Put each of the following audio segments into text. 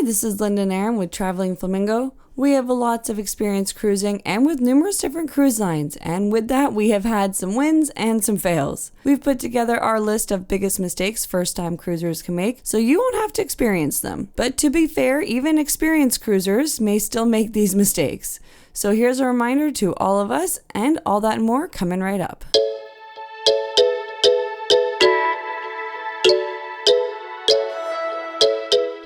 this is Linda and Aaron with Traveling Flamingo. We have lots of experience cruising and with numerous different cruise lines, and with that we have had some wins and some fails. We've put together our list of biggest mistakes first-time cruisers can make, so you won't have to experience them. But to be fair, even experienced cruisers may still make these mistakes. So here's a reminder to all of us, and all that and more coming right up.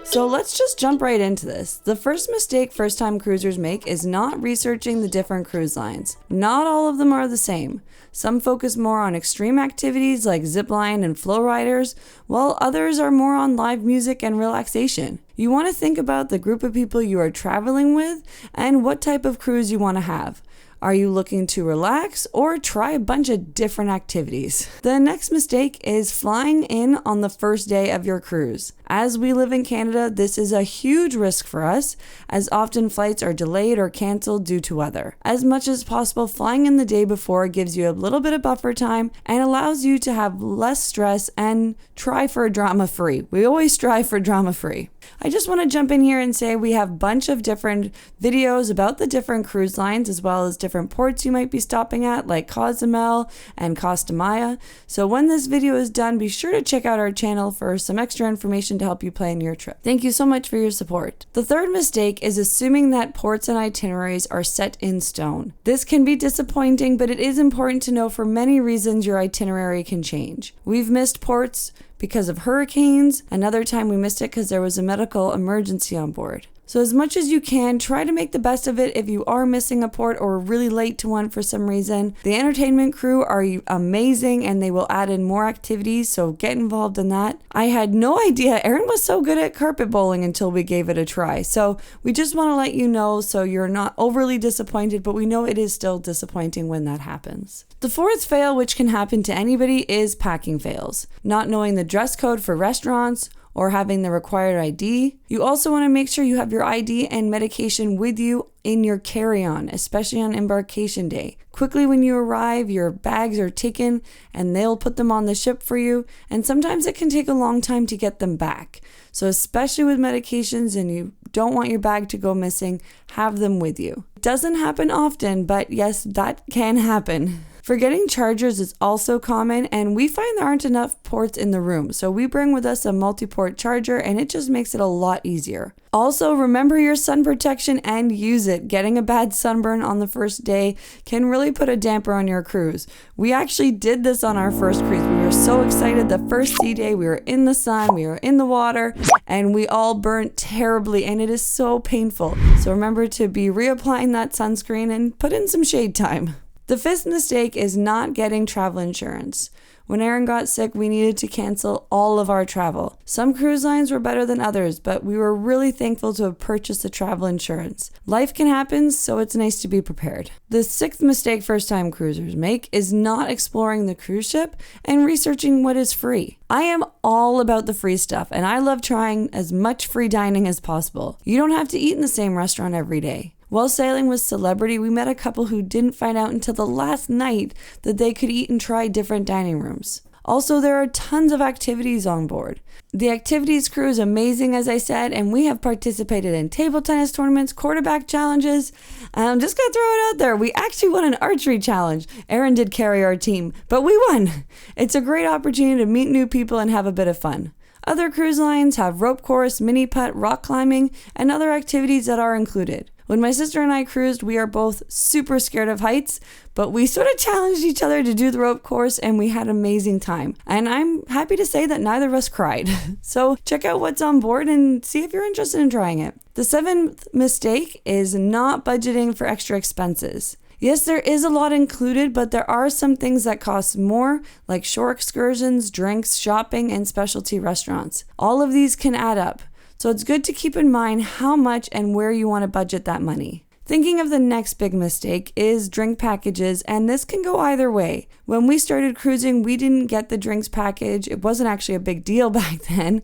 So let's just jump right into this. The first mistake first-time cruisers make is not researching the different cruise lines. Not all of them are the same. Some focus more on extreme activities like zipline and flow riders, while others are more on live music and relaxation. You want to think about the group of people you are traveling with and what type of cruise you want to have. Are you looking to relax or try a bunch of different activities? The next mistake is flying in on the first day of your cruise. As we live in Canada, this is a huge risk for us, as often flights are delayed or canceled due to weather. As much as possible, flying in the day before gives you a little bit of buffer time and allows you to have less stress and try for drama-free. We always strive for drama-free. I just want to jump in here and say we have a bunch of different videos about the different cruise lines as well as different ports you might be stopping at like Cozumel and Costa Maya. So when this video is done, be sure to check out our channel for some extra information to help you plan your trip. Thank you so much for your support. The third mistake is assuming that ports and itineraries are set in stone. This can be disappointing, but it is important to know for many reasons your itinerary can change. We've missed ports because of hurricanes. Another time we missed it because there was a medical emergency on board. So as much as you can, try to make the best of it if you are missing a port or really late to one for some reason. The entertainment crew are amazing and they will add in more activities, so get involved in that. I had no idea Aaron was so good at carpet bowling until we gave it a try. So we just want to let you know so you're not overly disappointed, but we know it is still disappointing when that happens. The fourth fail, which can happen to anybody, is packing fails. Not knowing the dress code for restaurants, or having the required ID. You also want to make sure you have your ID and medication with you in your carry-on, especially on embarkation day. Quickly when you arrive, your bags are taken and they'll put them on the ship for you, and sometimes it can take a long time to get them back. So especially with medications and you don't want your bag to go missing, have them with you. It doesn't happen often, but yes, that can happen. Forgetting chargers is also common, and we find there aren't enough ports in the room, so we bring with us a multi-port charger and it just makes it a lot easier. Also, remember your sun protection and use it. Getting a bad sunburn on the first day can really put a damper on your cruise. We actually did this on our first cruise. We were so excited the first sea day. We were in the sun, we were in the water, and we all burnt terribly, and it is so painful. So remember to be reapplying that sunscreen and put in some shade time. The fifth mistake is not getting travel insurance. When Aaron got sick, we needed to cancel all of our travel. Some cruise lines were better than others, but we were really thankful to have purchased the travel insurance. Life can happen, so it's nice to be prepared. The sixth mistake first-time cruisers make is not exploring the cruise ship and researching what is free. I am all about the free stuff, and I love trying as much free dining as possible. You don't have to eat in the same restaurant every day. While sailing with Celebrity, we met a couple who didn't find out until the last night that they could eat and try different dining rooms. Also, there are tons of activities on board. The activities crew is amazing, as I said, and we have participated in table tennis tournaments, quarterback challenges. I'm just going to throw it out there. We actually won an archery challenge. Aaron did carry our team, but we won. It's a great opportunity to meet new people and have a bit of fun. Other cruise lines have rope course, mini putt, rock climbing, and other activities that are included. When my sister and I cruised, we are both super scared of heights, but we sort of challenged each other to do the rope course and we had an amazing time. And I'm happy to say that neither of us cried. So check out what's on board and see if you're interested in trying it. The seventh mistake is not budgeting for extra expenses. Yes, there is a lot included, but there are some things that cost more, like shore excursions, drinks, shopping, and specialty restaurants. All of these can add up. So it's good to keep in mind how much and where you want to budget that money. Thinking of the next big mistake is drink packages, and this can go either way. When we started cruising, we didn't get the drinks package. It wasn't actually a big deal back then,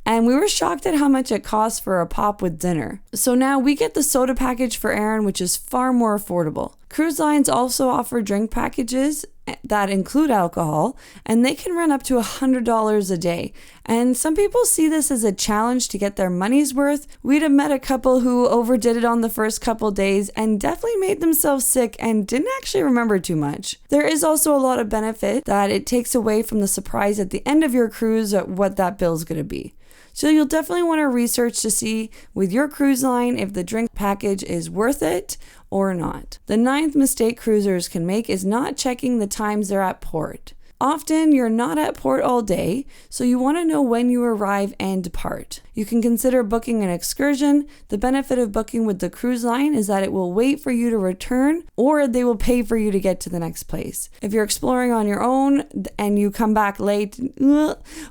and we were shocked at how much it costs for a pop with dinner. So now we get the soda package for Aaron, which is far more affordable. Cruise lines also offer drink packages. that include alcohol, and they can run up to $100 a day. And some people see this as a challenge to get their money's worth. We'd have met a couple who overdid it on the first couple days and definitely made themselves sick and didn't actually remember too much. There is also a lot of benefit that it takes away from the surprise at the end of your cruise at what that bill's going to be. So you'll definitely want to research to see with your cruise line if the drink package is worth it or not. The ninth mistake cruisers can make is not checking the times they're at port. Often you're not at port all day, so you want to know when you arrive and depart. You can consider booking an excursion. The benefit of booking with the cruise line is that it will wait for you to return, or they will pay for you to get to the next place. If you're exploring on your own and you come back late,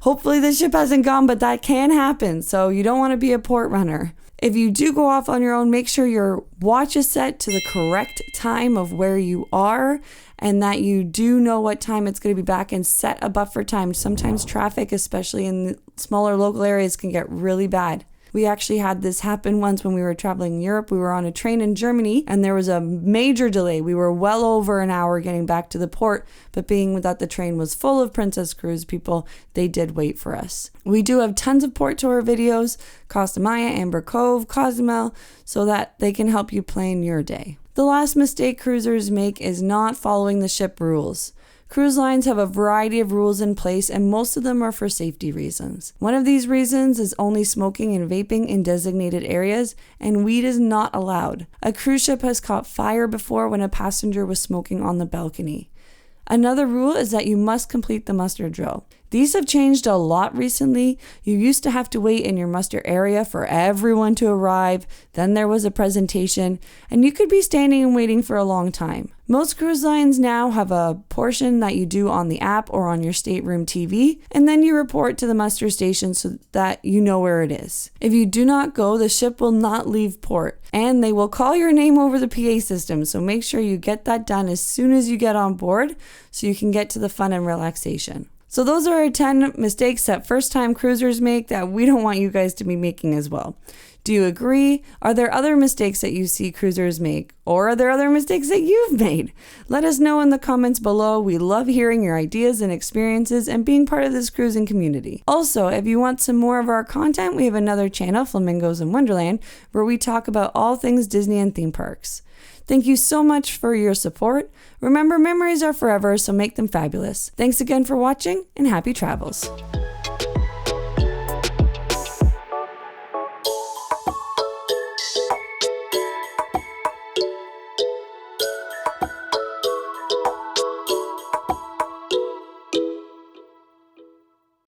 hopefully the ship hasn't gone, but that can happen, so you don't want to be a port runner. If you do go off on your own, make sure your watch is set to the correct time of where you are and that you do know what time it's going to be back, and set a buffer time. Sometimes traffic, especially in the smaller local areas, can get really bad. We actually had this happen once when we were traveling in Europe. We were on a train in Germany and there was a major delay. We were well over an hour getting back to the port, but being that the train was full of Princess Cruise people, they did wait for us. We do have tons of port tour videos, Costa Maya, Amber Cove, Cozumel, so that they can help you plan your day. The last mistake cruisers make is not following the ship rules. Cruise lines have a variety of rules in place, and most of them are for safety reasons. One of these reasons is only smoking and vaping in designated areas, and weed is not allowed. A cruise ship has caught fire before when a passenger was smoking on the balcony. Another rule is that you must complete the muster drill. These have changed a lot recently. You used to have to wait in your muster area for everyone to arrive, then there was a presentation, and you could be standing and waiting for a long time. Most cruise lines now have a portion that you do on the app or on your stateroom TV, and then you report to the muster station so that you know where it is. If you do not go, the ship will not leave port, and they will call your name over the PA system, so make sure you get that done as soon as you get on board so you can get to the fun and relaxation. So those are our 10 mistakes that first-time cruisers make that we don't want you guys to be making as well. Do you agree? Are there other mistakes that you see cruisers make? Or are there other mistakes that you've made? Let us know in the comments below. We love hearing your ideas and experiences and being part of this cruising community. Also, if you want some more of our content, we have another channel, Flamingos in Wonderland, where we talk about all things Disney and theme parks. Thank you so much for your support. Remember, memories are forever, so make them fabulous. Thanks again for watching, and happy travels.